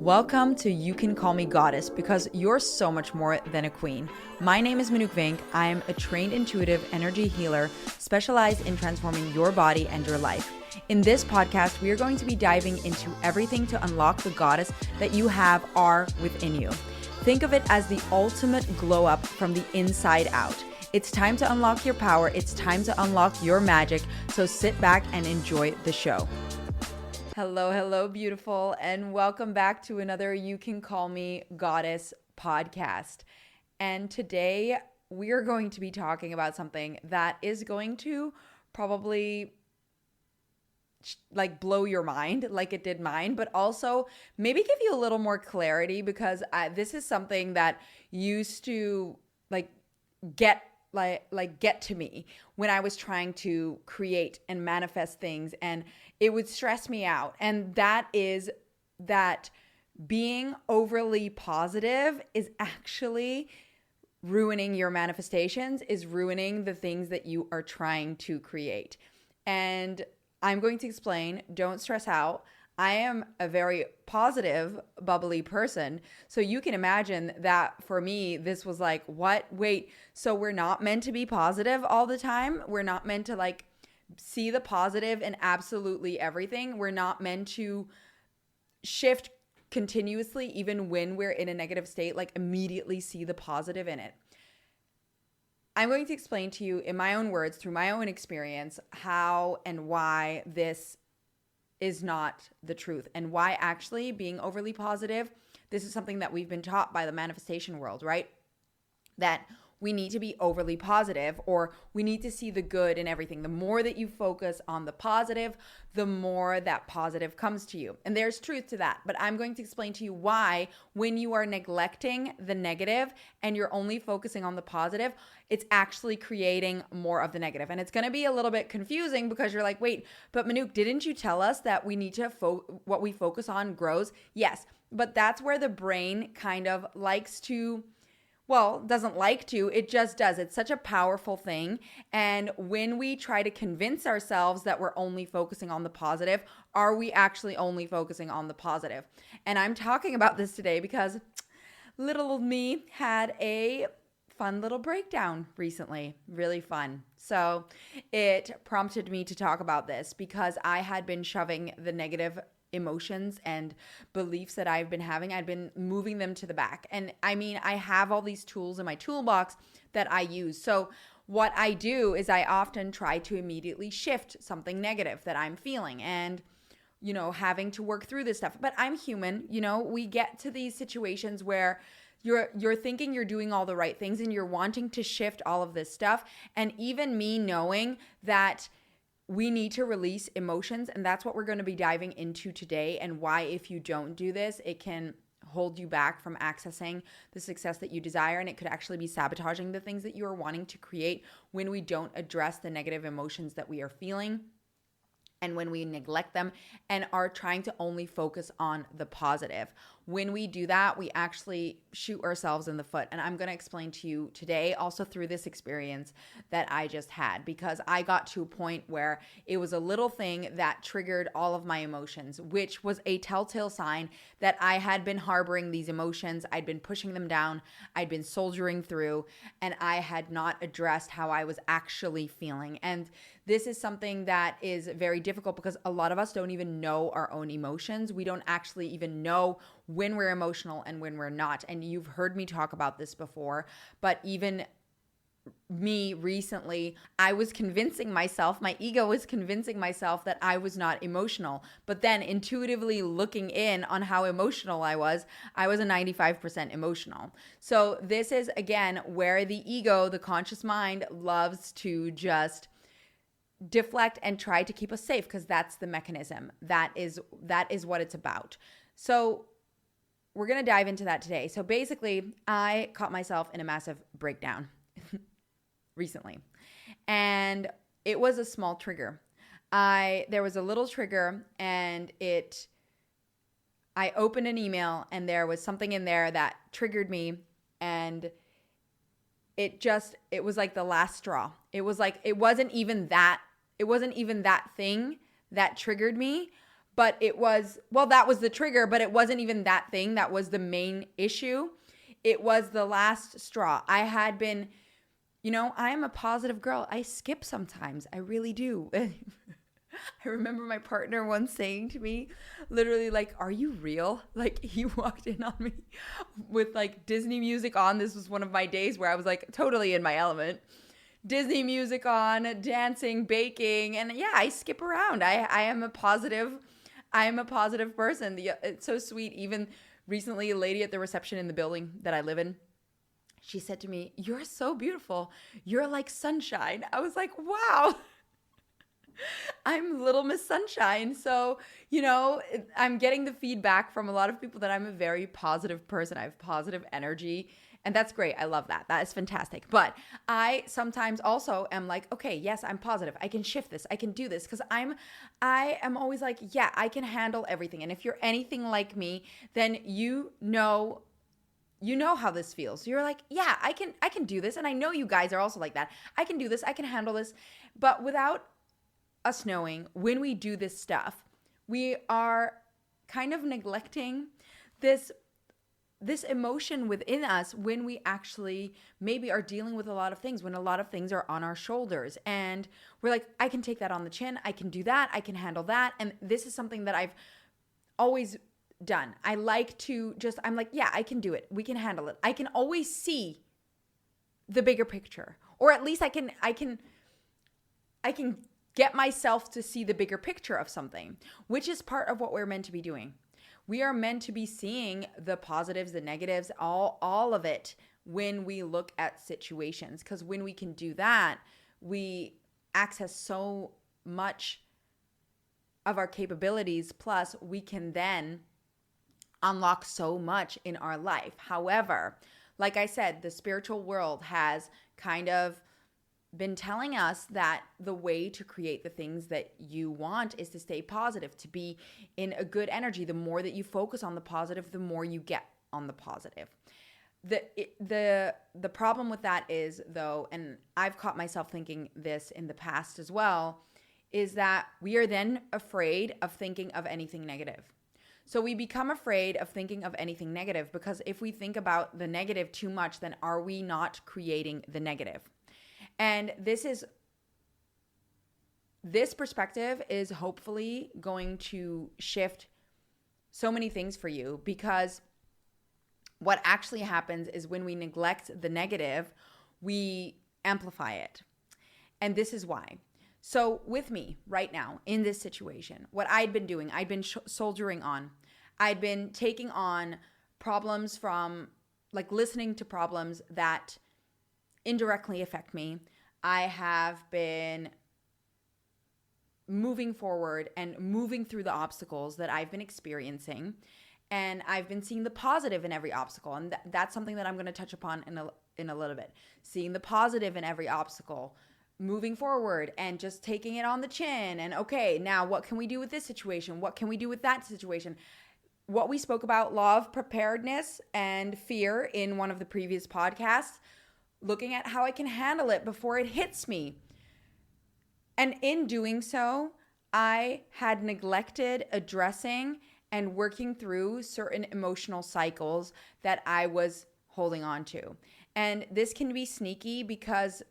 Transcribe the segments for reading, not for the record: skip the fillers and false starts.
Welcome to You Can Call Me Goddess because you're so much more than a queen. My name is Manouk Vink. I am a trained intuitive energy healer specialized in transforming your body and your life. In this podcast, we are going to be diving into everything to unlock the goddess that you are within you. Think of it as the ultimate glow up from the inside out. It's time to unlock your power. It's time to unlock your magic. So sit back and enjoy the show. Hello, beautiful, and welcome back to another You Can Call Me Goddess podcast. And today we are going to be talking about something that is going to probably blow your mind like it did mine, but also maybe give you a little more clarity because this is something that used to get to me when I was trying to create and manifest things, and it would stress me out. And that is that being overly positive is actually ruining your manifestations, is ruining the things that you are trying to create. And I'm going to explain. Don't stress out. I am a very positive, bubbly person. So you can imagine that for me, this was like, what? Wait, so we're not meant to be positive all the time? We're not meant to see the positive in absolutely everything. We're not meant to shift continuously, even when we're in a negative state, immediately see the positive in it. I'm going to explain to you in my own words, through my own experience, how and why this is not the truth, and why actually being overly positive, this is something that we've been taught by the manifestation world, right? That we need to be overly positive, or we need to see the good in everything. The more that you focus on the positive, the more that positive comes to you. And there's truth to that. But I'm going to explain to you why, when you are neglecting the negative and you're only focusing on the positive, it's actually creating more of the negative. And it's going to be a little bit confusing because you're like, wait, but Manouk, didn't you tell us that we need to what we focus on grows? Yes, but that's where the brain kind of likes to, doesn't like to, it just does. It's such a powerful thing. And when we try to convince ourselves that we're only focusing on the positive, are we actually only focusing on the positive? And I'm talking about this today because little old me had a fun little breakdown recently, really fun. So it prompted me to talk about this because I had been shoving the negative emotions and beliefs that I've been having. I'd been moving them to the back. And I mean, I have all these tools in my toolbox that I use. So what I do is I often try to immediately shift something negative that I'm feeling and, having to work through this stuff. But I'm human, we get to these situations where you're thinking you're doing all the right things and you're wanting to shift all of this stuff. And even me knowing that we need to release emotions, and that's what we're going to be diving into today, and why if you don't do this, it can hold you back from accessing the success that you desire, and it could actually be sabotaging the things that you are wanting to create when we don't address the negative emotions that we are feeling and when we neglect them and are trying to only focus on the positive. When we do that, we actually shoot ourselves in the foot. And I'm going to explain to you today, also through this experience that I just had, because I got to a point where it was a little thing that triggered all of my emotions, which was a telltale sign that I had been harboring these emotions. I'd been pushing them down. I'd been soldiering through, and I had not addressed how I was actually feeling. And this is something that is very difficult because a lot of us don't even know our own emotions. We don't actually even know when we're emotional and when we're not. And you've heard me talk about this before, but even me recently, I was convincing myself, my ego was convincing myself that I was not emotional. But then intuitively looking in on how emotional I was a 95% emotional. So this is, again, where the ego, the conscious mind, loves to just deflect and try to keep us safe, because that's the mechanism. That is what it's about. So we're going to dive into that today. So basically, I caught myself in a massive breakdown recently. And it was a small trigger. There was a little trigger, and I opened an email and there was something in there that triggered me, and it was like the last straw. It wasn't even that thing that triggered me, But it was, well, that was the trigger, but it wasn't even that thing that was the main issue. It was the last straw. I had been, I am a positive girl. I skip sometimes. I really do. I remember my partner once saying to me, literally, like, are you real? Like, he walked in on me with like Disney music on. This was one of my days where I was like totally in my element. Disney music on, dancing, baking. And yeah, I skip around. I am a positive person. It's so sweet. Even recently, a lady at the reception in the building that I live in, she said to me, "You're so beautiful. You're like sunshine." I was like, wow. I'm Little Miss Sunshine. So, I'm getting the feedback from a lot of people that I'm a very positive person. I have positive energy. And that's great. I love that. That is fantastic. But I sometimes also am like, okay, yes, I'm positive. I can shift this. I can do this. Because I am always like, yeah, I can handle everything. And if you're anything like me, then you know how this feels. You're like, yeah, I can do this. And I know you guys are also like that. I can do this. I can handle this. But without us knowing, when we do this stuff, we are kind of neglecting this emotion within us when we actually maybe are dealing with a lot of things, when a lot of things are on our shoulders. And we're like, I can take that on the chin. I can do that. I can handle that. And this is something that I've always done. I like to I'm like, yeah, I can do it. We can handle it. I can always see the bigger picture, or at least I can get myself to see the bigger picture of something, which is part of what we're meant to be doing. We are meant to be seeing the positives, the negatives, all of it when we look at situations. Because when we can do that, we access so much of our capabilities. Plus, we can then unlock so much in our life. However, like I said, the spiritual world has kind of been telling us that the way to create the things that you want is to stay positive, to be in a good energy. The more that you focus on the positive, the more you get on the positive. The problem with that is, though, and I've caught myself thinking this in the past as well, is that we are then afraid of thinking of anything negative. So we become afraid of thinking of anything negative because if we think about the negative too much, then are we not creating the negative? And this perspective is hopefully going to shift so many things for you, because what actually happens is when we neglect the negative, we amplify it. And this is why. So with me right now in this situation, what I'd been doing, I'd been soldiering on. I'd been taking on problems from, like, listening to problems that indirectly affect me. I have been moving forward and moving through the obstacles that I've been experiencing. And I've been seeing the positive in every obstacle. And that's something that I'm going to touch upon in a little bit. Seeing the positive in every obstacle, moving forward and just taking it on the chin. And okay, now what can we do with this situation? What can we do with that situation? What we spoke about, law of preparedness and fear in one of the previous podcasts, looking at how I can handle it before it hits me. And in doing so, I had neglected addressing and working through certain emotional cycles that I was holding on to. And this can be sneaky because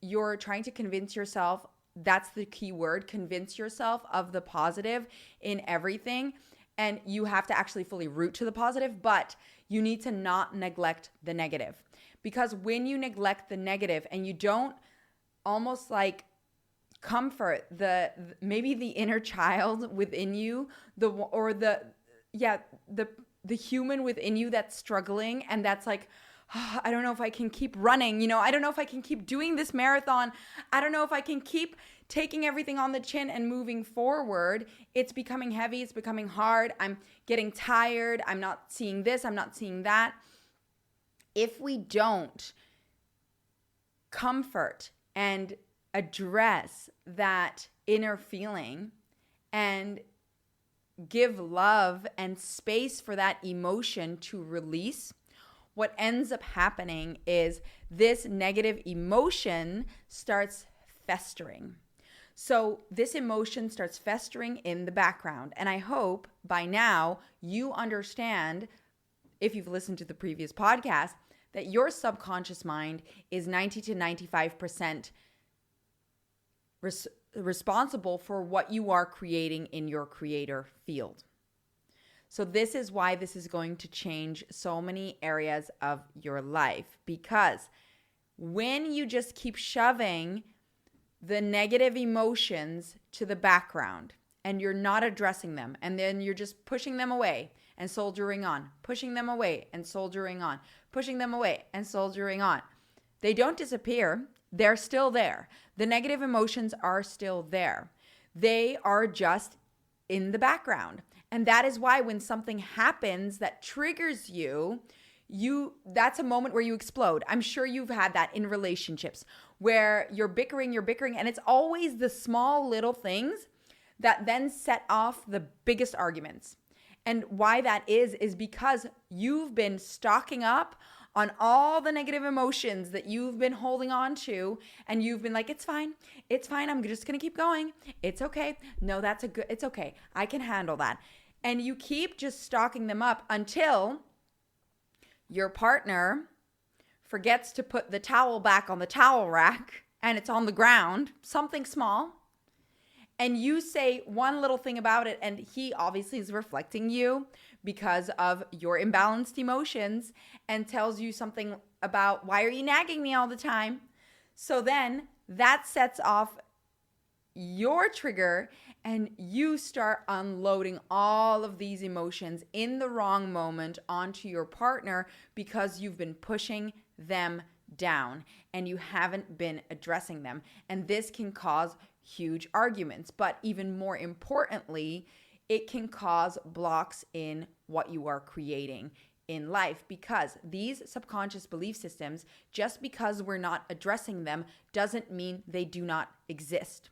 you're trying to convince yourself, that's the key word, convince yourself of the positive in everything. And you have to actually fully root to the positive, but you need to not neglect the negative. Because when you neglect the negative and you don't almost like comfort maybe the inner child within you, the human within you that's struggling and that's like, oh, I don't know if I can keep running, I don't know if I can keep doing this marathon. I don't know if I can keep taking everything on the chin and moving forward. It's becoming heavy. It's becoming hard. I'm getting tired. I'm not seeing this. I'm not seeing that. If we don't comfort and address that inner feeling and give love and space for that emotion to release, what ends up happening is this negative emotion starts festering. So this emotion starts festering in the background. And I hope by now you understand, if you've listened to the previous podcast, that your subconscious mind is 90 to 95% responsible for what you are creating in your creator field. So this is why this is going to change so many areas of your life, because when you just keep shoving the negative emotions to the background and you're not addressing them, and then you're just pushing them away and soldiering on, pushing them away and soldiering on, pushing them away and soldiering on, they don't disappear. They're still there. The negative emotions are still there. They are just in the background. And that is why when something happens that triggers you, that's a moment where you explode. I'm sure you've had that in relationships where you're bickering, and it's always the small little things that then set off the biggest arguments. And why that is because you've been stocking up on all the negative emotions that you've been holding on to, and you've been like, it's fine, I'm just gonna keep going, it's okay, no, it's okay, I can handle that. And you keep just stocking them up until your partner forgets to put the towel back on the towel rack and it's on the ground, something small, and you say one little thing about it, and he obviously is reflecting you because of your imbalanced emotions and tells you something about, why are you nagging me all the time? So then that sets off your trigger and you start unloading all of these emotions in the wrong moment onto your partner because you've been pushing them down and you haven't been addressing them. And this can cause huge arguments, but even more importantly, it can cause blocks in what you are creating in life, because these subconscious belief systems, just because we're not addressing them, doesn't mean they do not exist.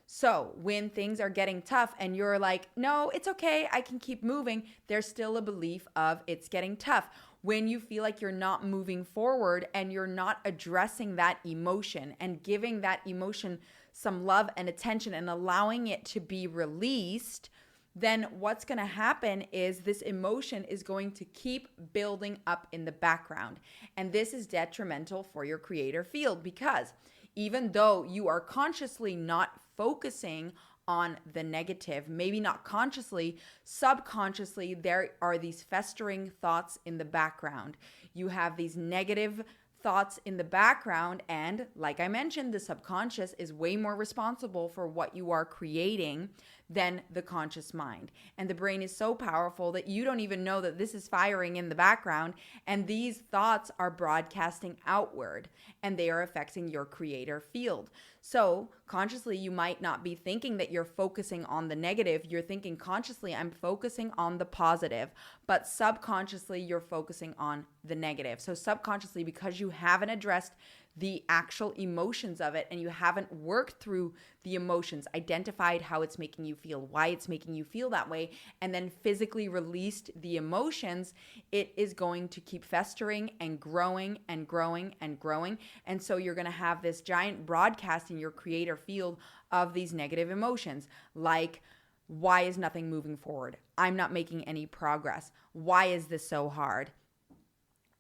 So when things are getting tough and you're like, no, it's okay, I can keep moving, there's still a belief of it's getting tough. When you feel like you're not moving forward and you're not addressing that emotion and giving that emotion some love and attention and allowing it to be released, then what's going to happen is this emotion is going to keep building up in the background. And this is detrimental for your creator field, because even though you are consciously not focusing on the negative, maybe not consciously, subconsciously, there are these festering thoughts in the background. You have these negative thoughts in the background, and like I mentioned, the subconscious is way more responsible for what you are creating than the conscious mind. And the brain is so powerful that you don't even know that this is firing in the background, and these thoughts are broadcasting outward and they are affecting your creator field. So consciously, you might not be thinking that you're focusing on the negative. You're thinking consciously, I'm focusing on the positive, but subconsciously, you're focusing on the negative. So subconsciously, because you haven't addressed the actual emotions of it and you haven't worked through the emotions, identified how it's making you feel, why it's making you feel that way, and then physically released the emotions, it is going to keep festering and growing and growing and growing. And so you're going to have this giant broadcast in your creator field of these negative emotions, like, why is nothing moving forward? I'm not making any progress. Why is this so hard?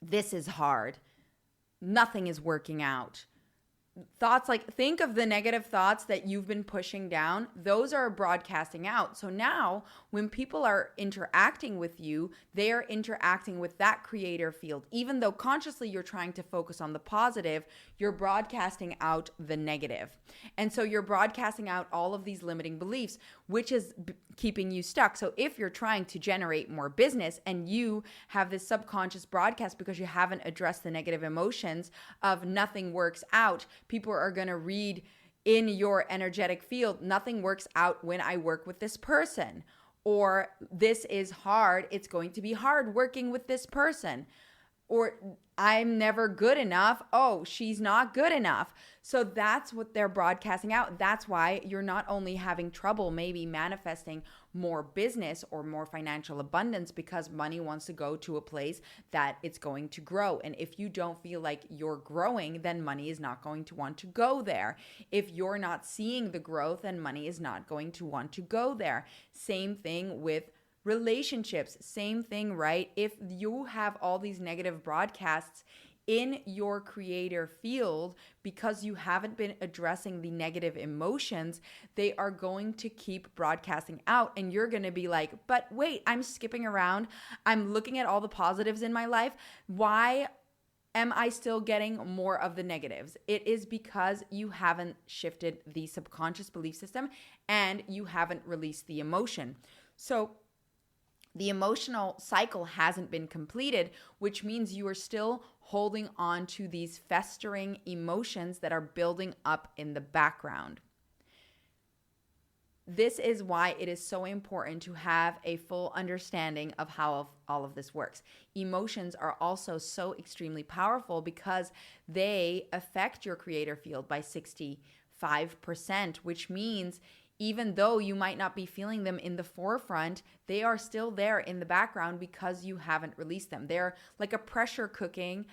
This is hard. Nothing is working out. Thoughts like, think of the negative thoughts that you've been pushing down. Those are broadcasting out. So now when people are interacting with you, they are interacting with that creator field. Even though consciously you're trying to focus on the positive, you're broadcasting out the negative. And so you're broadcasting out all of these limiting beliefs, which is keeping you stuck. So if you're trying to generate more business and you have this subconscious broadcast because you haven't addressed the negative emotions of nothing works out, people are going to read in your energetic field, nothing works out when I work with this person, or this is hard, it's going to be hard working with this person, or I'm never good enough. Oh, she's not good enough. So that's what they're broadcasting out. That's why you're not only having trouble maybe manifesting more business or more financial abundance, because money wants to go to a place that it's going to grow. And if you don't feel like you're growing, then money is not going to want to go there. If you're not seeing the growth, then money is not going to want to go there. Same thing with relationships, same thing, right? If you have all these negative broadcasts in your creator field because you haven't been addressing the negative emotions, they are going to keep broadcasting out. And you're going to be like, but wait, I'm skipping around. I'm looking at all the positives in my life. Why am I still getting more of the negatives? It is because you haven't shifted the subconscious belief system and you haven't released the emotion. So the emotional cycle hasn't been completed, which means you are still holding on to these festering emotions that are building up in the background. This is why it is so important to have a full understanding of how all of this works. Emotions are also so extremely powerful because they affect your creator field by 65%, which means even though you might not be feeling them in the forefront, they are still there in the background because you haven't released them. They're like a pressure cooker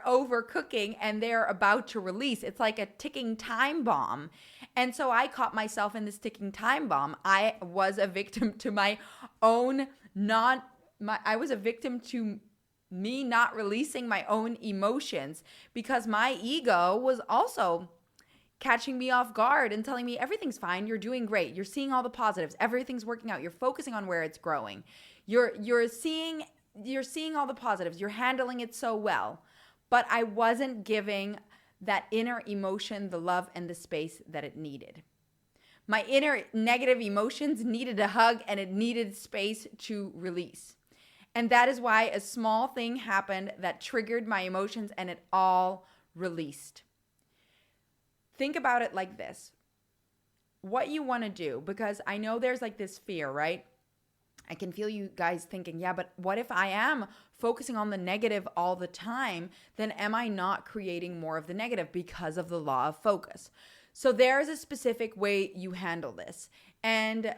overcooking, and they're about to release. It's like a ticking time bomb. And so I caught myself in this ticking time bomb. I was a victim to I was a victim to me not releasing my own emotions because my ego was also catching me off guard and telling me everything's fine, you're doing great, you're seeing all the positives, everything's working out, you're focusing on where it's growing, you're seeing all the positives, you're handling it so well. But I wasn't giving that inner emotion the love and the space that it needed. My inner negative emotions needed a hug and it needed space to release. And that is why a small thing happened that triggered my emotions and it all released. Think about it like this. What you want to do, because I know there's like this fear, right? I can feel you guys thinking, yeah, but what if I am focusing on the negative all the time? Then am I not creating more of the negative because of the law of focus? So there's a specific way you handle this. And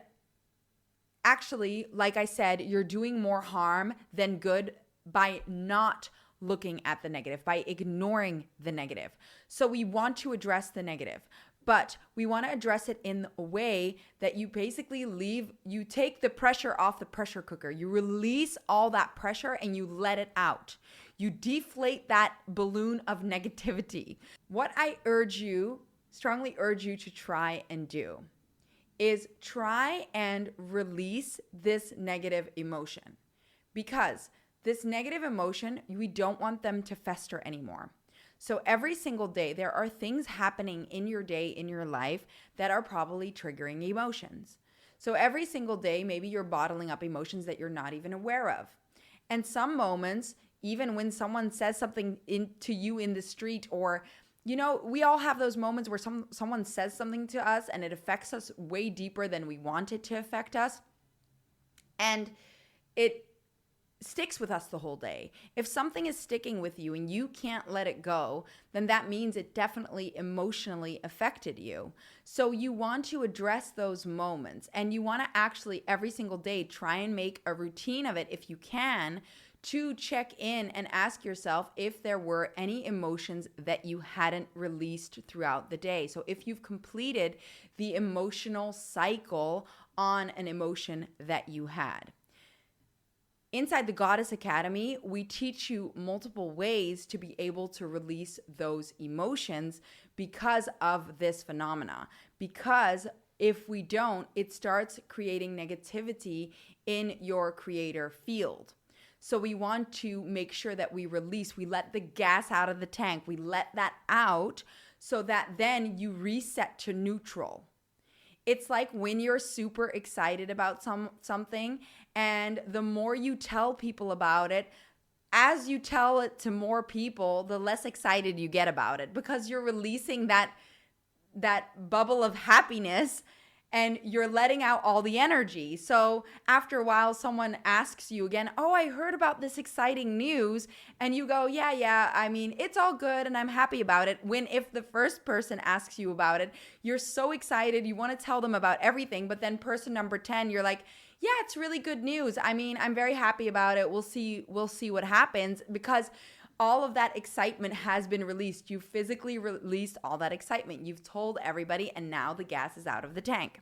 actually, like I said, you're doing more harm than good by not looking at the negative, by ignoring the negative. So we want to address the negative, but we want to address it in a way that you basically you take the pressure off the pressure cooker. You release all that pressure and you let it out. You deflate that balloon of negativity. What I strongly urge you to try and do is try and release this negative emotion, because this negative emotion, we don't want them to fester anymore. So every single day, there are things happening in your day, in your life, that are probably triggering emotions. So every single day, maybe you're bottling up emotions that you're not even aware of. And some moments, even when someone says something to you in the street, or, we all have those moments where someone says something to us and it affects us way deeper than we want it to affect us. And it sticks with us the whole day. If something is sticking with you and you can't let it go, then that means it definitely emotionally affected you. So you want to address those moments, and you want to actually every single day try and make a routine of it if you can, to check in and ask yourself if there were any emotions that you hadn't released throughout the day. So if you've completed the emotional cycle on an emotion that you had. Inside the Goddess Academy, we teach you multiple ways to be able to release those emotions because of this phenomena. Because if we don't, it starts creating negativity in your creator field. So we want to make sure that we release, we let the gas out of the tank, we let that out so that then you reset to neutral. It's like when you're super excited about something, and the more you tell people about it, as you tell it to more people, the less excited you get about it, because you're releasing that bubble of happiness, and you're letting out all the energy. So after a while, someone asks you again, oh, I heard about this exciting news. And you go, yeah, I mean, it's all good and I'm happy about it. When if the first person asks you about it, you're so excited, you want to tell them about everything. But then person number 10, you're like, yeah, it's really good news. I mean, I'm very happy about it. We'll see what happens, because all of that excitement has been released. You physically released all that excitement. You've told everybody, and now the gas is out of the tank.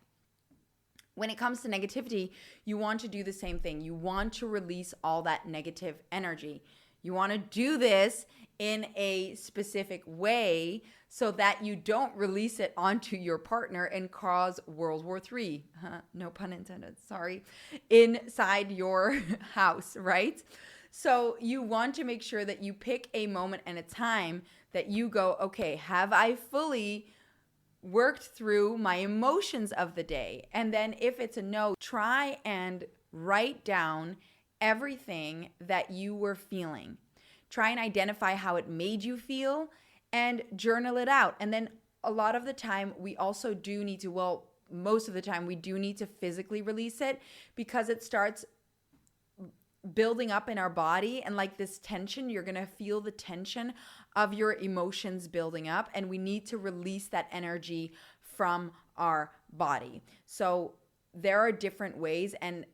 When it comes to negativity, you want to do the same thing. You want to release all that negative energy. You want to do this in a specific way so that you don't release it onto your partner and cause World War III, no pun intended, sorry, inside your house, right? So you want to make sure that you pick a moment and a time that you go, okay, have I fully worked through my emotions of the day? And then if it's a no, try and write down everything that you were feeling. Try and identify how it made you feel and journal it out. And then a lot of the time we also do need to, well, most of the time we do need to physically release it, because it starts building up in our body, and like this tension, you're going to feel the tension of your emotions building up, and we need to release that energy from our body. So there are different ways, and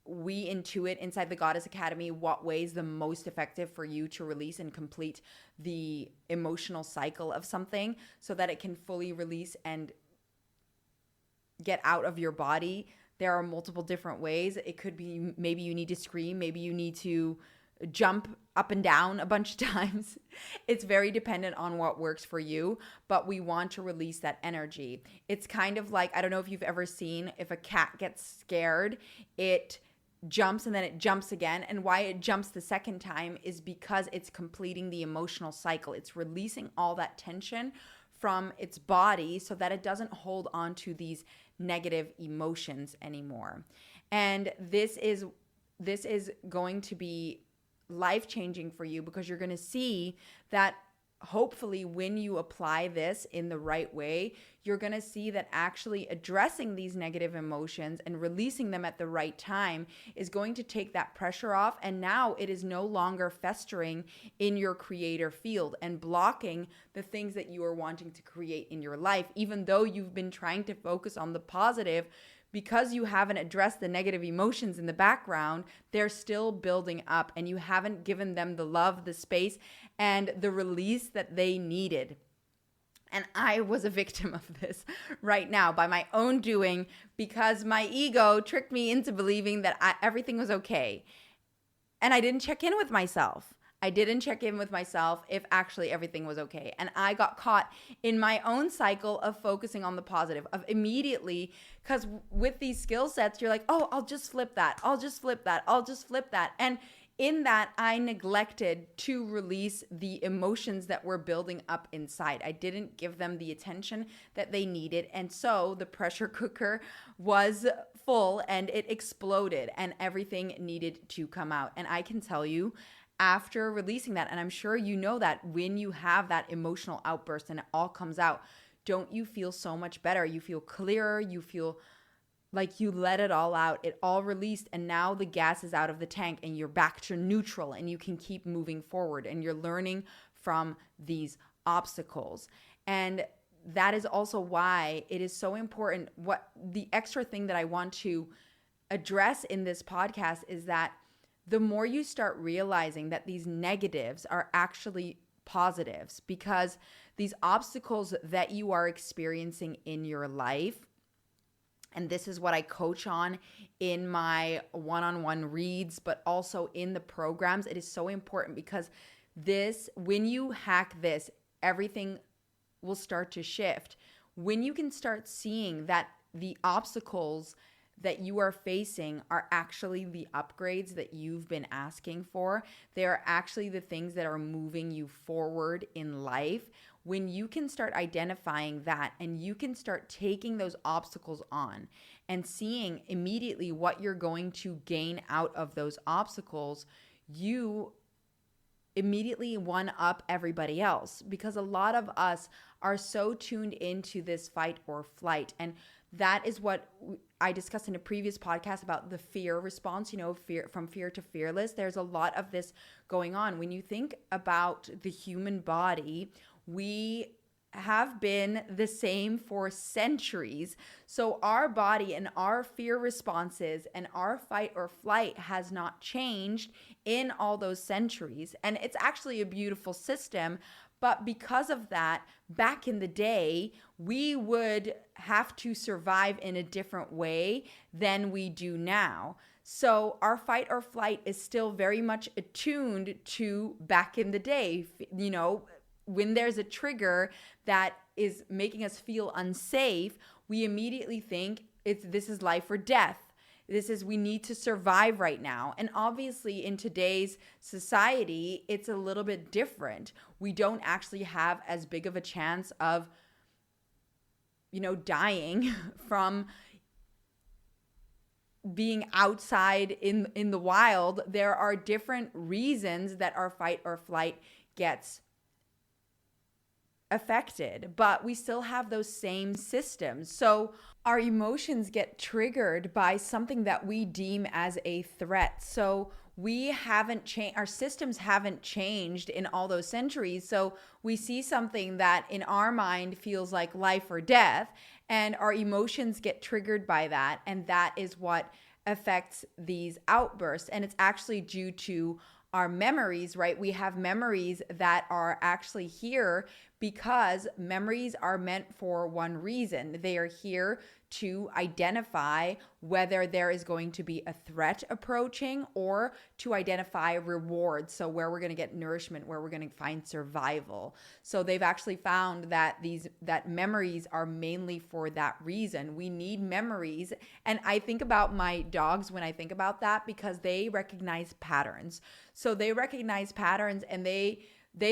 we intuit inside the Goddess Academy what ways the most effective for you to release and complete the emotional cycle of something so that it can fully release and get out of your body. There are multiple different ways. It could be maybe you need to scream, maybe you need to jump up and down a bunch of times. It's very dependent on what works for you, but we want to release that energy. It's kind of like, I don't know if you've ever seen, if a cat gets scared, it jumps and then it jumps again. And why it jumps the second time is because it's completing the emotional cycle. It's releasing all that tension from its body so that it doesn't hold on to these negative emotions anymore. And this is going to be life-changing for you, because you're going to see that hopefully when you apply this in the right way, you're going to see that actually addressing these negative emotions and releasing them at the right time is going to take that pressure off. And now it is no longer festering in your creator field and blocking the things that you are wanting to create in your life, even though you've been trying to focus on the positive. Because you haven't addressed the negative emotions in the background, they're still building up, and you haven't given them the love, the space, and the release that they needed. And I was a victim of this right now by my own doing, because my ego tricked me into believing that everything was okay. And I didn't check in with myself. I didn't check in with myself if actually everything was okay. And I got caught in my own cycle of focusing on the positive, of immediately, because with these skill sets, you're like, oh, I'll just flip that. I'll just flip that. I'll just flip that. And in that, I neglected to release the emotions that were building up inside. I didn't give them the attention that they needed. And so the pressure cooker was full and it exploded and everything needed to come out. And I can tell you, after releasing that, and I'm sure you know that when you have that emotional outburst and it all comes out, don't you feel so much better? You feel clearer. You feel like you let it all out. It all released, and now the gas is out of the tank and you're back to neutral and you can keep moving forward and you're learning from these obstacles. And that is also why it is so important. What the extra thing that I want to address in this podcast is that the more you start realizing that these negatives are actually positives, because these obstacles that you are experiencing in your life, and this is what I coach on in my one-on-one reads, but also in the programs, it is so important, because this, when you hack this, everything will start to shift. When you can start seeing that the obstacles that you are facing are actually the upgrades that you've been asking for. They are actually the things that are moving you forward in life. When you can start identifying that and you can start taking those obstacles on and seeing immediately what you're going to gain out of those obstacles, you immediately one up everybody else, because a lot of us are so tuned into this fight or flight. And That is what I discussed in a previous podcast about the fear response, from fear to fearless. There's a lot of this going on. When you think about the human body, we have been the same for centuries. So our body and our fear responses and our fight or flight has not changed in all those centuries. And it's actually a beautiful system. But because of that, back in the day, we would have to survive in a different way than we do now. So our fight or flight is still very much attuned to back in the day. When there's a trigger that is making us feel unsafe, we immediately think this is life or death. We need to survive right now. And obviously in today's society, it's a little bit different. We don't actually have as big of a chance of, dying from being outside in the wild. There are different reasons that our fight or flight gets affected, but we still have those same systems. So our emotions get triggered by something that we deem as a threat. So we haven't changed, our systems haven't changed in all those centuries. So we see something that in our mind feels like life or death, and our emotions get triggered by that. And that is what affects these outbursts. And it's actually due to our memories, right? We have memories that are actually here because memories are meant for one reason. They are here to identify whether there is going to be a threat approaching or to identify rewards. So where we're going to get nourishment, where we're going to find survival. So they've actually found that that memories are mainly for that reason. We need memories. And I think about my dogs when I think about that because they recognize patterns. So they recognize patterns and they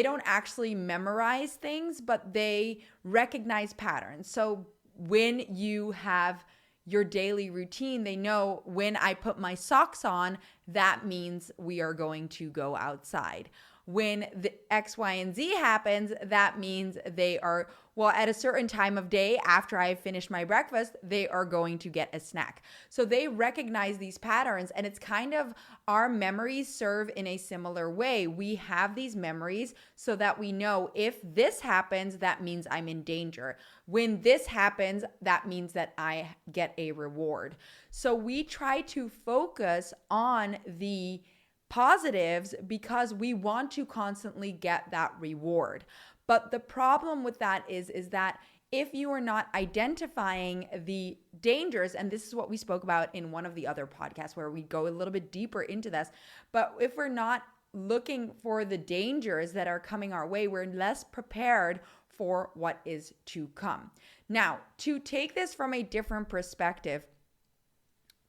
don't actually memorize things, but they recognize patterns. So when you have your daily routine, they know when I put my socks on, that means we are going to go outside. When the X, Y, and Z happens, that means they are, at a certain time of day after I have finished my breakfast, they are going to get a snack. So they recognize these patterns, and it's kind of our memories serve in a similar way. We have these memories so that we know if this happens, that means I'm in danger. When this happens, that means that I get a reward. So we try to focus on the positives because we want to constantly get that reward. But the problem with that is that if you are not identifying the dangers, and this is what we spoke about in one of the other podcasts where we go a little bit deeper into this, but if we're not looking for the dangers that are coming our way, we're less prepared for what is to come. Now, to take this from a different perspective,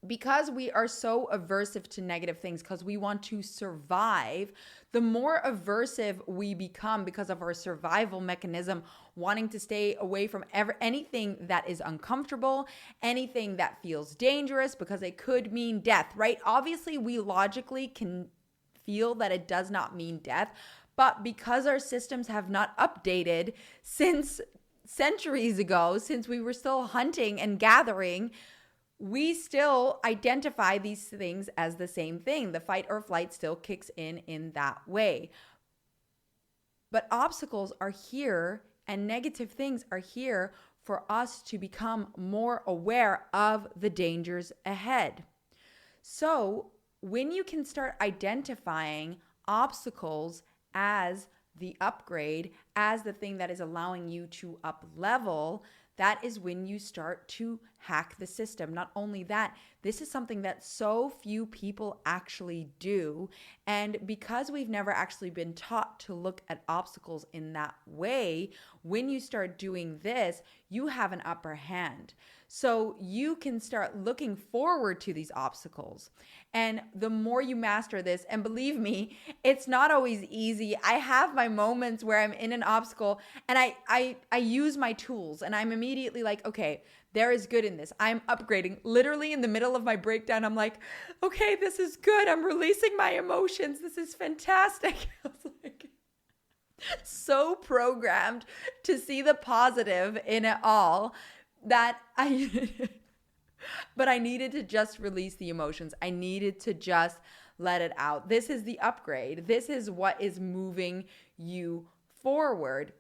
because we are so aversive to negative things, because we want to survive, the more aversive we become because of our survival mechanism, wanting to stay away from anything that is uncomfortable, anything that feels dangerous, because it could mean death, right? Obviously, we logically can feel that it does not mean death, but because our systems have not updated since centuries ago, since we were still hunting and gathering, we still identify these things as the same thing. The fight or flight still kicks in that way. But obstacles are here and negative things are here for us to become more aware of the dangers ahead. So when you can start identifying obstacles as the upgrade, as the thing that is allowing you to up level, that is when you start to hack the system. Not only that, this is something that so few people actually do. And because we've never actually been taught to look at obstacles in that way, when you start doing this, you have an upper hand. So you can start looking forward to these obstacles. And the more you master this, and believe me, it's not always easy. I have my moments where I'm in an obstacle and I use my tools and I'm immediately like, okay, there is good in this. I'm upgrading. Literally in the middle of my breakdown, I'm like, okay, this is good. I'm releasing my emotions. This is fantastic. I was like, so programmed to see the positive in it all. that I, but I needed to just release the emotions. I needed to just let it out. This is the upgrade. This is what is moving you forward.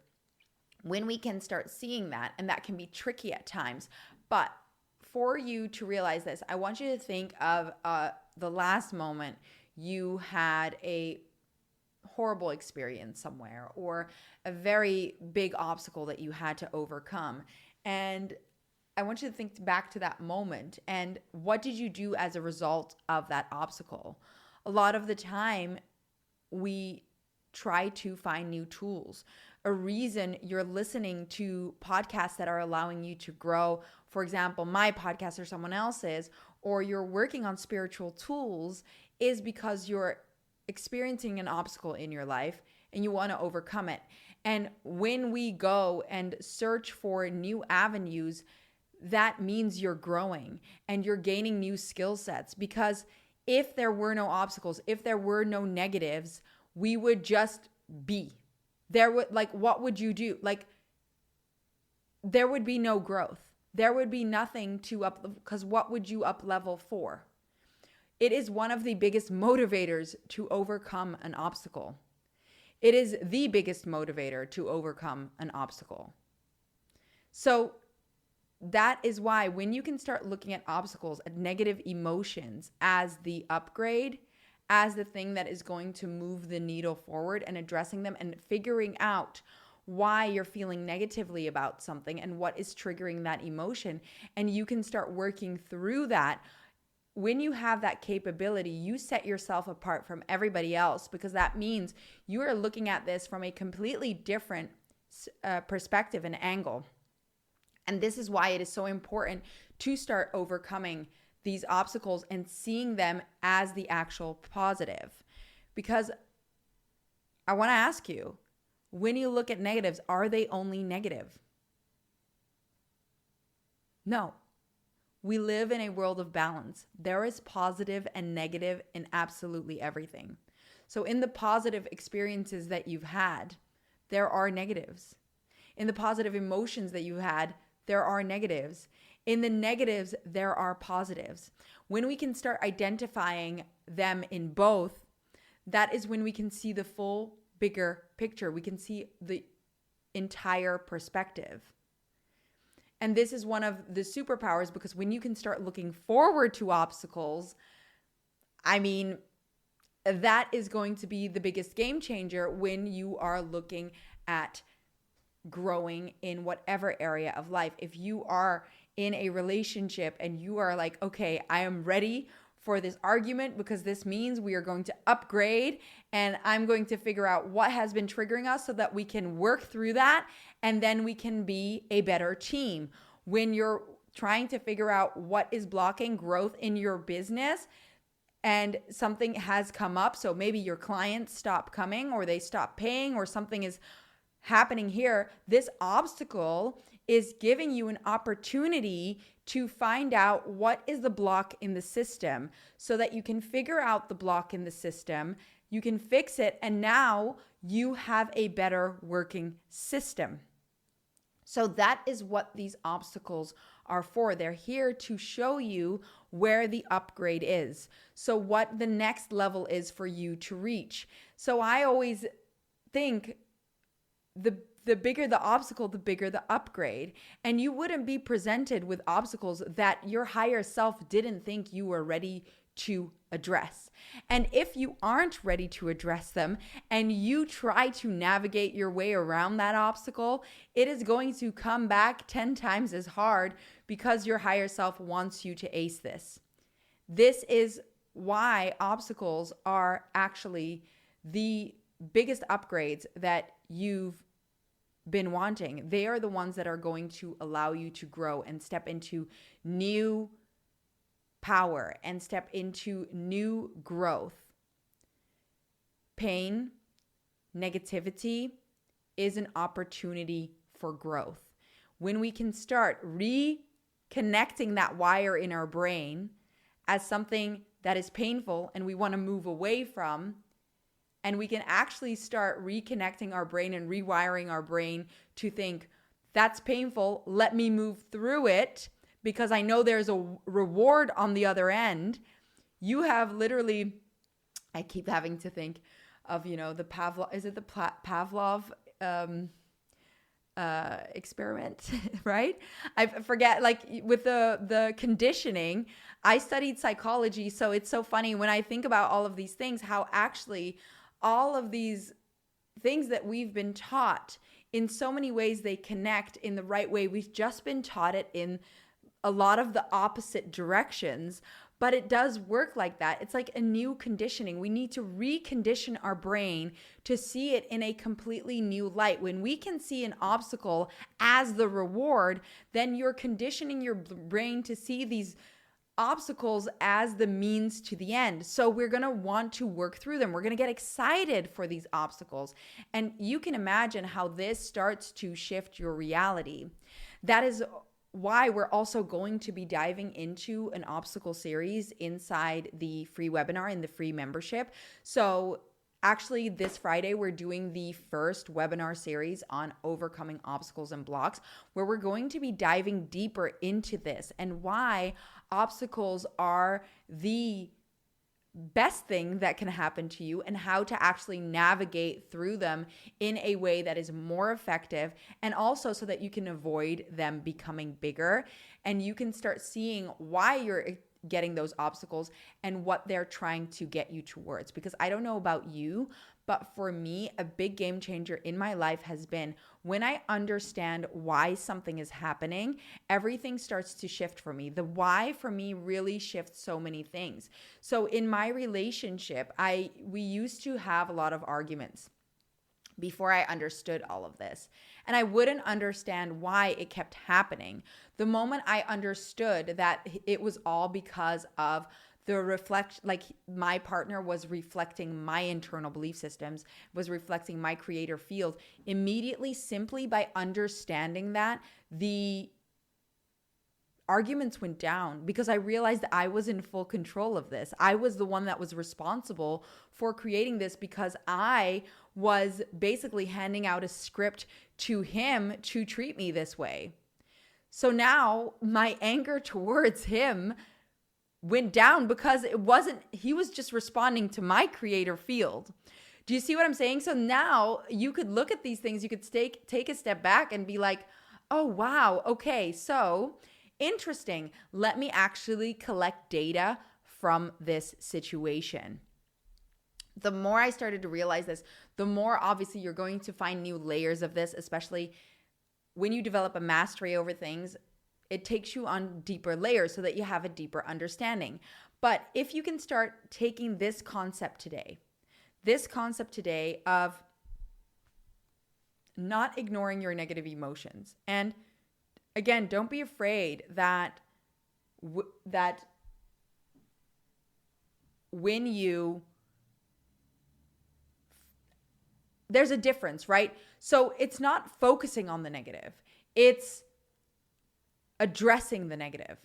When we can start seeing that, and that can be tricky at times, but for you to realize this, I want you to think of the last moment you had a horrible experience somewhere, or a very big obstacle that you had to overcome. And I want you to think back to that moment, and what did you do as a result of that obstacle? A lot of the time, we try to find new tools. A reason you're listening to podcasts that are allowing you to grow, for example, my podcast or someone else's, or you're working on spiritual tools, is because you're experiencing an obstacle in your life and you want to overcome it. And when we go and search for new avenues, that means you're growing and you're gaining new skill sets. Because if there were no obstacles, if there were no negatives, we would just be. There would, like, what would you do? Like, there would be no growth. There would be nothing to up, because what would you up level for? It is one of the biggest motivators to overcome an obstacle. It is the biggest motivator to overcome an obstacle. So that is why when you can start looking at obstacles, at negative emotions as the upgrade, as the thing that is going to move the needle forward, and addressing them and figuring out why you're feeling negatively about something and what is triggering that emotion, and you can start working through that. When you have that capability, you set yourself apart from everybody else, because that means you are looking at this from a completely different perspective and angle. And this is why it is so important to start overcoming these obstacles and seeing them as the actual positive. Because I want to ask you, when you look at negatives, are they only negative? No. We live in a world of balance. There is positive and negative in absolutely everything. So in the positive experiences that you've had, there are negatives. In the positive emotions that you had, there are negatives. In the negatives, there are positives. When we can start identifying them in both, that is when we can see the full, bigger picture. We can see the entire perspective. And this is one of the superpowers, because when you can start looking forward to obstacles, I mean, that is going to be the biggest game changer when you are looking at growing in whatever area of life. If you are in a relationship and you are like, okay, I am ready for this argument because this means we are going to upgrade, and I'm going to figure out what has been triggering us so that we can work through that, and then we can be a better team. When you're trying to figure out what is blocking growth in your business and something has come up, so maybe your clients stop coming or they stop paying or something is happening here, this obstacle is giving you an opportunity to find out what is the block in the system, so that you can figure out the block in the system, you can fix it, and now you have a better working system. So that is what these obstacles are for. They're here to show you where the upgrade is. So what the next level is for you to reach. So I always think the bigger the obstacle, the bigger the upgrade. And you wouldn't be presented with obstacles that your higher self didn't think you were ready to address. And if you aren't ready to address them and you try to navigate your way around that obstacle, it is going to come back 10 times as hard, because your higher self wants you to ace this. This is why obstacles are actually the biggest upgrades that you've been wanting. They are the ones that are going to allow you to grow and step into new power and step into new growth. Pain, negativity is an opportunity for growth. When we can start reconnecting that wire in our brain as something that is painful and we want to move away from, and we can actually start reconnecting our brain and rewiring our brain to think That's painful. Let me move through it because I know there's a reward on the other end. You have literally, I keep having to think of, the Pavlov, is it the Pavlov experiment, right? I forget, like with the conditioning, I studied psychology. So it's so funny when I think about all of these things, how actually all of these things that we've been taught in so many ways, they connect in the right way. We've just been taught it in a lot of the opposite directions, but it does work like that. It's like a new conditioning. We need to recondition our brain to see it in a completely new light. When we can see an obstacle as the reward, then you're conditioning your brain to see these obstacles as the means to the end. So we're going to want to work through them. We're going to get excited for these obstacles. And you can imagine how this starts to shift your reality. That is why we're also going to be diving into an obstacle series inside the free webinar in the free membership. So actually, this Friday, we're doing the first webinar series on overcoming obstacles and blocks, where we're going to be diving deeper into this and why obstacles are the best thing that can happen to you and how to actually navigate through them in a way that is more effective, and also so that you can avoid them becoming bigger and you can start seeing why you're getting those obstacles and what they're trying to get you towards. Because I don't know about you, but for me, a big game changer in my life has been when I understand why something is happening, everything starts to shift for me. The why for me really shifts so many things. So in my relationship, we used to have a lot of arguments before I understood all of this. And I wouldn't understand why it kept happening. The moment I understood that it was all because of the like my partner was reflecting my internal belief systems, was reflecting my creator field, immediately, simply by understanding that, the arguments went down because I realized that I was in full control of this. I was the one that was responsible for creating this because I was basically handing out a script to him to treat me this way. So now my anger towards him went down because he was just responding to my creator field. Do you see what I'm saying? So now you could look at these things, you could take a step back and be like, oh, wow, okay, so interesting. Let me actually collect data from this situation. The more I started to realize this, the more obviously you're going to find new layers of this, especially when you develop a mastery over things. It takes you on deeper layers so that you have a deeper understanding. But if you can start taking this concept today of not ignoring your negative emotions. And again, don't be afraid that when there's a difference, right? So it's not focusing on the negative. It's addressing the negative.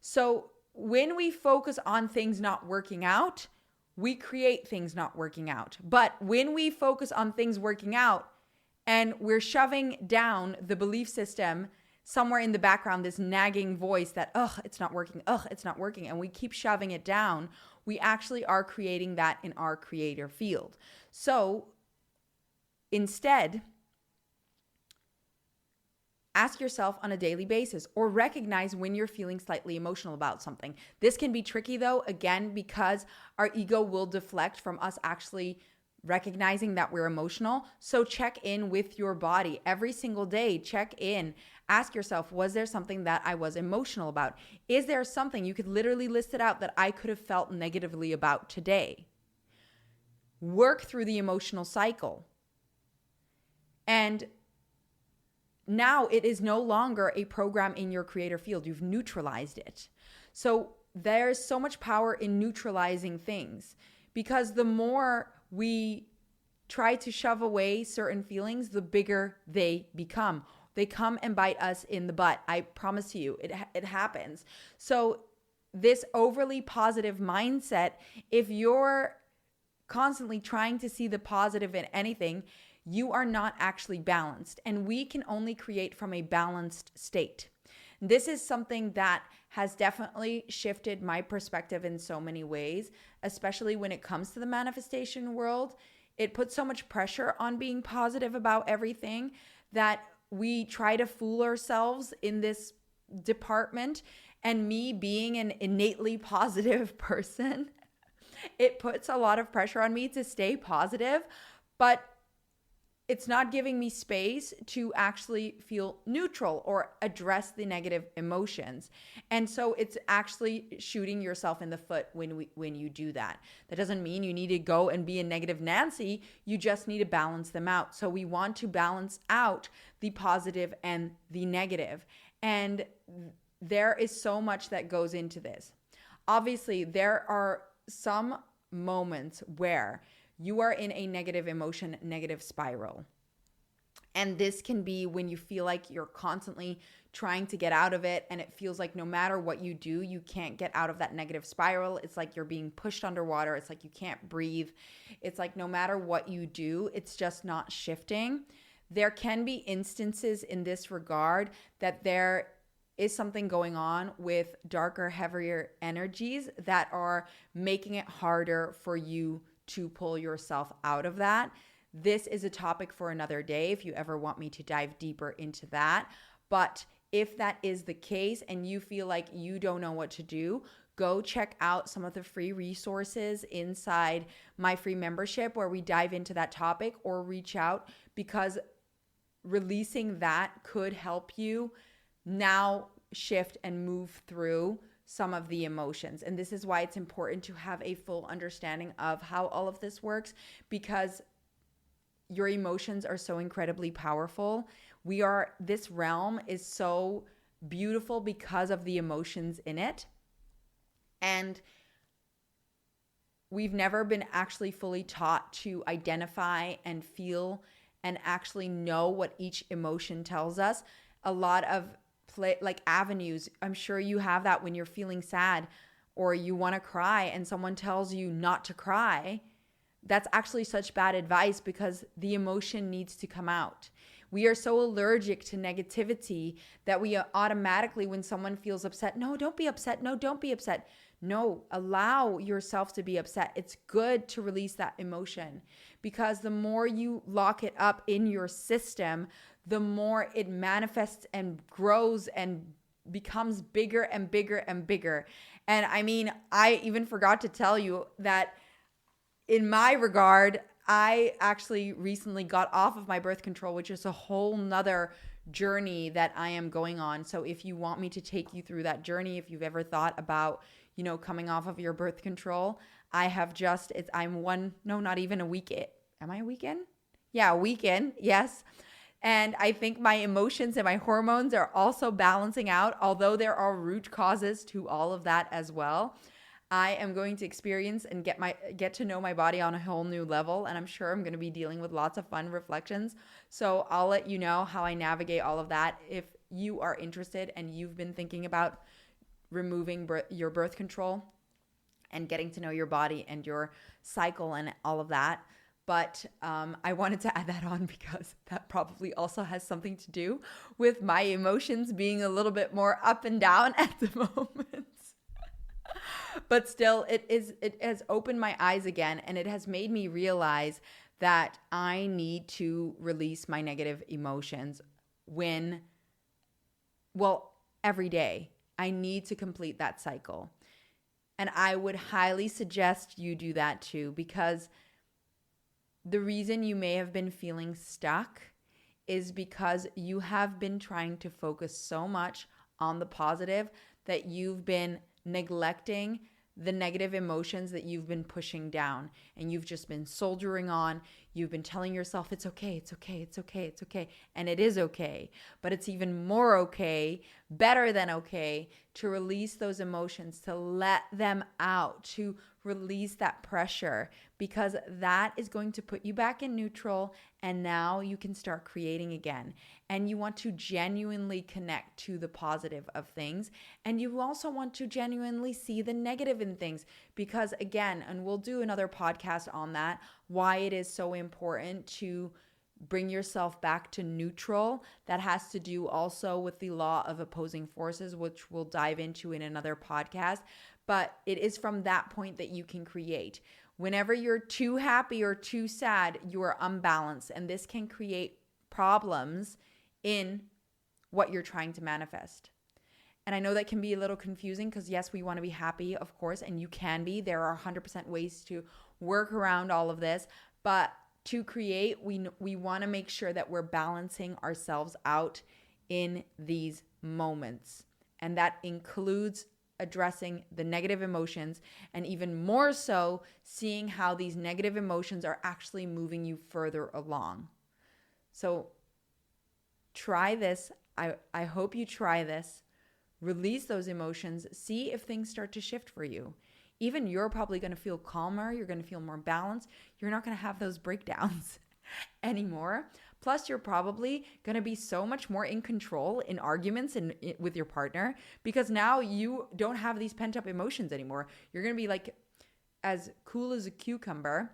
So when we focus on things not working out, we create things not working out. But when we focus on things working out and we're shoving down the belief system somewhere in the background, this nagging voice that, it's not working, it's not working, and we keep shoving it down, we actually are creating that in our creator field. So instead, ask yourself on a daily basis, or recognize when you're feeling slightly emotional about something. This can be tricky though, again, because our ego will deflect from us actually recognizing that we're emotional. So check in with your body every single day. Check in. Ask yourself, was there something that I was emotional about? Is there something, you could literally list it out, that I could have felt negatively about today? Work through the emotional cycle. And now it is no longer a program in your creator field. You've neutralized it. So there's so much power in neutralizing things, because the more we try to shove away certain feelings, the bigger they become. They come and bite us in the butt. I promise you, it happens. So this overly positive mindset, if you're constantly trying to see the positive in anything, you are not actually balanced. And we can only create from a balanced state. This is something that has definitely shifted my perspective in so many ways, especially when it comes to the manifestation world. It puts so much pressure on being positive about everything that we try to fool ourselves in this department. And me being an innately positive person, it puts a lot of pressure on me to stay positive, but it's not giving me space to actually feel neutral or address the negative emotions. And so it's actually shooting yourself in the foot when you do that. That doesn't mean you need to go and be a negative Nancy. You just need to balance them out. So we want to balance out the positive and the negative. And there is so much that goes into this. Obviously, there are some moments where you are in a negative emotion, negative spiral. And this can be when you feel like you're constantly trying to get out of it, and it feels like no matter what you do, you can't get out of that negative spiral. It's like you're being pushed underwater. It's like you can't breathe. It's like no matter what you do, it's just not shifting. There can be instances in this regard that there is something going on with darker, heavier energies that are making it harder for you to pull yourself out of that. This is a topic for another day if you ever want me to dive deeper into that. But if that is the case and you feel like you don't know what to do, go check out some of the free resources inside my free membership where we dive into that topic, or reach out, because releasing that could help you now shift and move through some of the emotions. And this is why it's important to have a full understanding of how all of this works, because your emotions are so incredibly powerful. This realm is so beautiful because of the emotions in it. And we've never been actually fully taught to identify and feel and actually know what each emotion tells us. A lot of avenues. I'm sure you have that when you're feeling sad or you want to cry and someone tells you not to cry. That's actually such bad advice, because the emotion needs to come out. We are so allergic to negativity that we automatically, when someone feels upset, no, don't be upset. No, don't be upset. No, allow yourself to be upset. It's good to release that emotion, because the more you lock it up in your system, the more it manifests and grows and becomes bigger and bigger and bigger. And I mean, I even forgot to tell you that in my regard, I actually recently got off of my birth control, which is a whole nother journey that I am going on. So if you want me to take you through that journey, if you've ever thought about, coming off of your birth control, not even a week. Am I a week in? Yeah, a week in. Yes. And I think my emotions and my hormones are also balancing out, although there are root causes to all of that as well. I am going to experience and get to know my body on a whole new level, and I'm sure I'm going to be dealing with lots of fun reflections. So I'll let you know how I navigate all of that. If you are interested and you've been thinking about removing your birth control and getting to know your body and your cycle and all of that. But I wanted to add that on because that probably also has something to do with my emotions being a little bit more up and down at the moment. But still, it has opened my eyes again, and it has made me realize that I need to release my negative emotions every day. I need to complete that cycle. And I would highly suggest you do that too, because the reason you may have been feeling stuck is because you have been trying to focus so much on the positive that you've been neglecting the negative emotions that you've been pushing down, and you've just been soldiering on. You've been telling yourself, it's okay, it's okay, it's okay, it's okay. And it is okay, but it's even more okay, better than okay, to release those emotions, to let them out, to release that pressure, because that is going to put you back in neutral, and now you can start creating again. And you want to genuinely connect to the positive of things, and you also want to genuinely see the negative in things, because again, and we'll do another podcast on that, why it is so important to bring yourself back to neutral. That has to do also with the law of opposing forces, which we'll dive into in another podcast. But it is from that point that you can create. Whenever you're too happy or too sad, you are unbalanced. And this can create problems in what you're trying to manifest. And I know that can be a little confusing because yes, we want to be happy, of course, and you can be. There are 100% ways to work around all of this. But to create, we want to make sure that we're balancing ourselves out in these moments. And that includes addressing the negative emotions, and even more so, seeing how these negative emotions are actually moving you further along. So try this. I hope you try this. Release those emotions. See if things start to shift for you. Even you're probably going to feel calmer. You're going to feel more balanced. You're not going to have those breakdowns anymore. Plus, you're probably going to be so much more in control in arguments and with your partner, because now you don't have these pent up emotions anymore. You're going to be like as cool as a cucumber.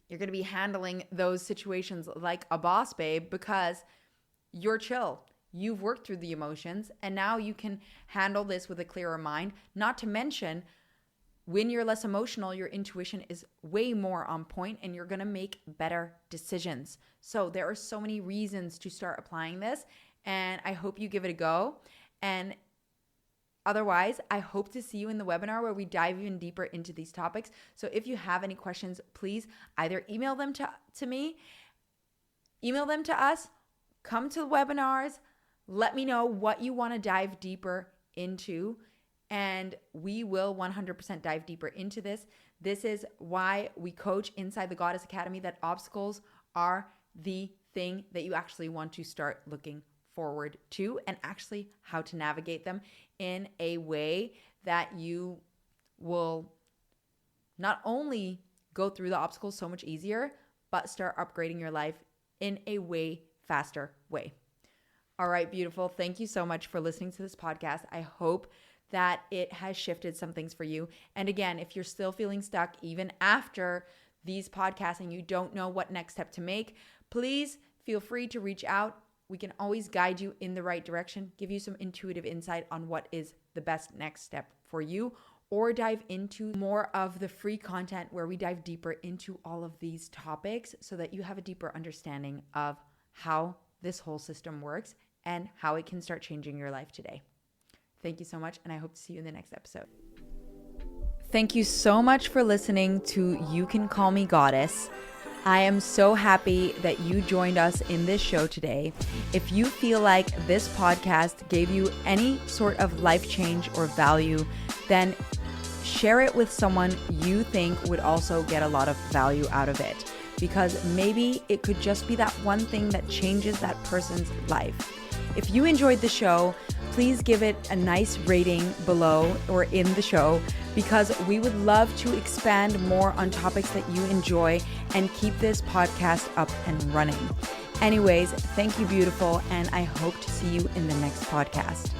You're going to be handling those situations like a boss babe because you're chill. You've worked through the emotions and now you can handle this with a clearer mind. Not to mention, when you're less emotional, your intuition is way more on point and you're going to make better decisions. So there are so many reasons to start applying this, and I hope you give it a go. And otherwise, I hope to see you in the webinar where we dive even deeper into these topics. So if you have any questions, please either email them to me, email them to us, come to the webinars, let me know what you want to dive deeper into. And we will 100% dive deeper into this. This is why we coach inside the Goddess Academy, that obstacles are the thing that you actually want to start looking forward to, and actually how to navigate them in a way that you will not only go through the obstacles so much easier, but start upgrading your life in a way faster way. All right, beautiful. Thank you so much for listening to this podcast. I hope that it has shifted some things for you. And again, if you're still feeling stuck even after these podcasts and you don't know what next step to make, please feel free to reach out. We can always guide you in the right direction, give you some intuitive insight on what is the best next step for you, or dive into more of the free content where we dive deeper into all of these topics so that you have a deeper understanding of how this whole system works and how it can start changing your life today. Thank you so much, and I hope to see you in the next episode. Thank you so much for listening to You Can Call Me Goddess. I am so happy that you joined us in this show today. If you feel like this podcast gave you any sort of life change or value, then share it with someone you think would also get a lot of value out of it, because maybe it could just be that one thing that changes that person's life. If you enjoyed the show, please give it a nice rating below or in the show, because we would love to expand more on topics that you enjoy and keep this podcast up and running. Anyways, thank you, beautiful, and I hope to see you in the next podcast.